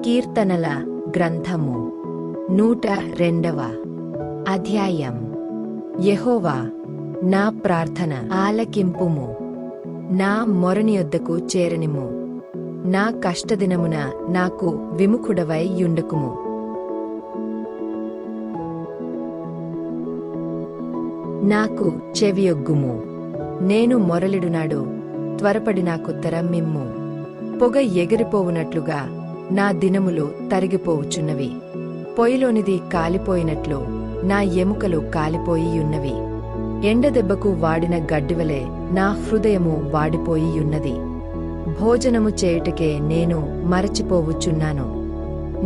కీర్తనల గ్రంథము 102వ అధ్యాయం. యెహోవా, నా ప్రార్థన ఆలకింపుము, నా మొరనియొద్దకు చేరనిమ్ము. నా కష్టదినమున నాకు విముఖుడవై యుండుకుము. నాకు చెవియొగ్గుము, నేను మొరలిడునాడు, త్వరపడి నాకుత్తరమిమ్ము. పొగ ఎగిరిపోవునట్లుగా నా దినములు తరిగిపోవుచున్నవి. పొయ్యిలోనిది కాలిపోయినట్లు నా ఎముకలు కాలిపోయియున్నవి. ఎండదెబ్బకు వాడిన గడ్డివలే నా హృదయము వాడిపోయియున్నది. భోజనము చేయుటకే నేను మరచిపోవుచున్నాను.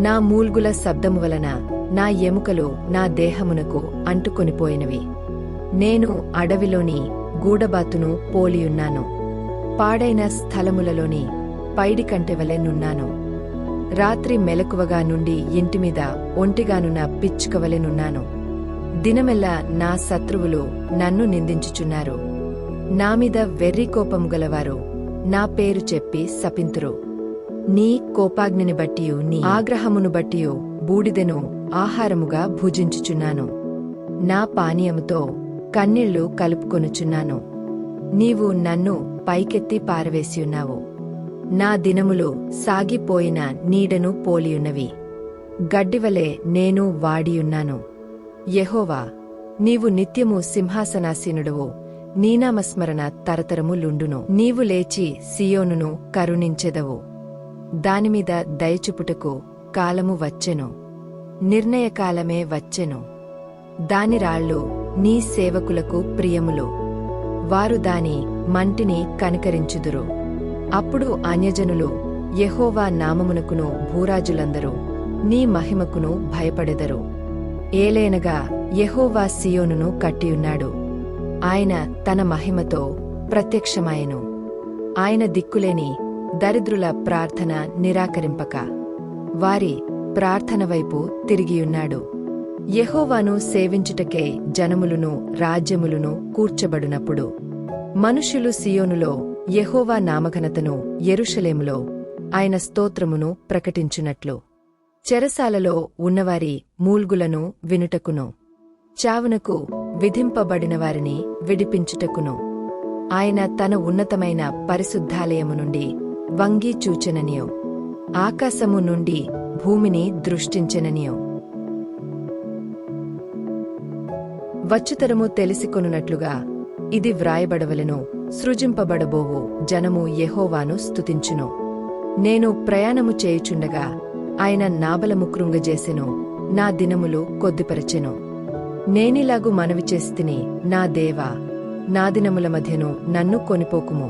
నా మూల్గుల శబ్దము వలన నా ఎముకలు నా దేహమునకు అంటుకొనిపోయినవి. నేను అడవిలోని గూడబాతును పోలియున్నాను. పాడైన స్థలములలోని పైడికంటెవలెనున్నాను. రాత్రి మెలకువగా నుండి ఇంటిమీద ఒంటిగానున్న పిచ్చుకవలెనున్నాను. దినమెల్లా నా శత్రువులు నన్ను నిందించుచున్నారు. నామీద వెర్రికోపము గలవారు నా పేరు చెప్పి శపింతురు. నీ కోపాగ్నిని బట్టియు నీ ఆగ్రహమును బట్టియు బూడిదెను ఆహారముగా భుజించుచున్నాను. నా పానీయముతో కన్నీళ్లు కలుపుకొనుచున్నాను. నీవు నన్ను పైకెత్తి పారవేసియున్నావు. నా దినములు సాగిపోయిన నీడను పోలియున్నవి. గడ్డివలే నేను వాడియున్నాను. యెహోవా, నీవు నిత్యము సింహాసనాసీనుడవు. నీనామస్మరణ తరతరములుండును. నీవు లేచి సియోనును కరుణించెదవు. దానిమీద దయచుపుటకు కాలము వచ్చెను, నిర్ణయకాలమే వచ్చెను. దాని రాళ్ళు నీ సేవకులకు ప్రియములు. వారు దాని మంటిని కనికరించుదురు. అప్పుడు అన్యజనులు యెహోవా నామమునకును భూరాజులందరూ నీ మహిమకును భయపడెదరు. ఏలేనగా యెహోవా సియోనును కట్టియున్నాడు. ఆయన తన మహిమతో ప్రత్యక్షమాయెను. ఆయన దిక్కులేని దరిద్రుల ప్రార్థన నిరాకరింపక వారి ప్రార్థన వైపు తిరిగియున్నాడు. యెహోవాను సేవించుటకే జనములును రాజ్యములును కూర్చబడునప్పుడు మనుష్యులు సియోనులో యెహోవా నామఘనతను, యెరూషలేములో ఆయన స్తోత్రమును ప్రకటించునట్లు, చెరసాలలో ఉన్నవారి మూల్గులను వినుటకును, చావునకు విధింపబడినవారిని విడిపించుటకును, ఆయన తన ఉన్నతమైన పరిశుద్ధాలయము నుండి వంగి చూచెననియో, ఆకాశము నుండి భూమిని దృష్టించెననియో, వచ్చుతరము తెలిసికొనున్నట్లుగా ఇది వ్రాయబడవలెను. సృజింపబడబోవు జనము యెహోవాను స్తుతించును. నేను ప్రయాణము చేయుచుండగా ఆయన నాబలము కృంగజేసెను, నా దినములు కొద్దిపరచెను. నేనిలాగు మనవి చేస్తిని, నా దేవా, నా దినముల మధ్యను నన్ను కొనిపోకుము.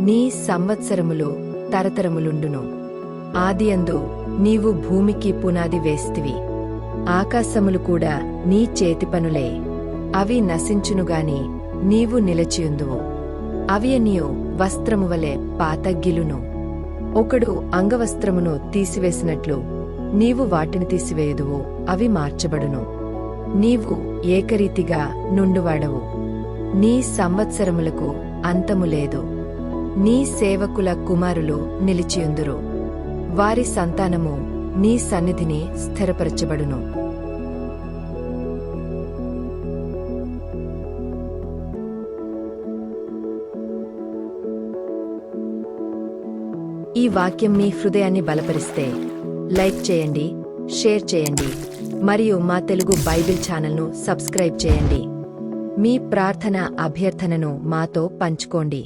నీ సంవత్సరములు తరతరములుండును. ఆదియందు నీవు భూమికి పునాది వేస్తివి. ఆకాశములు కూడా నీ చేతిపనులే. అవి నశించునుగాని నీవు నిలచియుందువు. అవియనియు వస్త్రమువలె పాతగిలును. ఒకడు అంగవస్త్రమును తీసివేసినట్లు నీవు వాటిని తీసివేయుదువు, అవి మార్చబడును. నీవు ఏకరీతిగా నుండువాడవు. నీ సంవత్సరములకు అంతము లేదు. నీ సేవకుల కుమారులు నిలిచియుందురు. వారి సంతానము నీ సన్నిధిని స్థిరపరచబడును. ఈ వాక్యం మీ హృదయాన్ని బలపరిస్తే లైక్ చేయండి, షేర్ చేయండి, మరియు మా తెలుగు బైబిల్ ఛానల్ను సబ్స్క్రైబ్ చేయండి. మీ ప్రార్థన అభ్యర్థనను మాతో పంచుకోండి.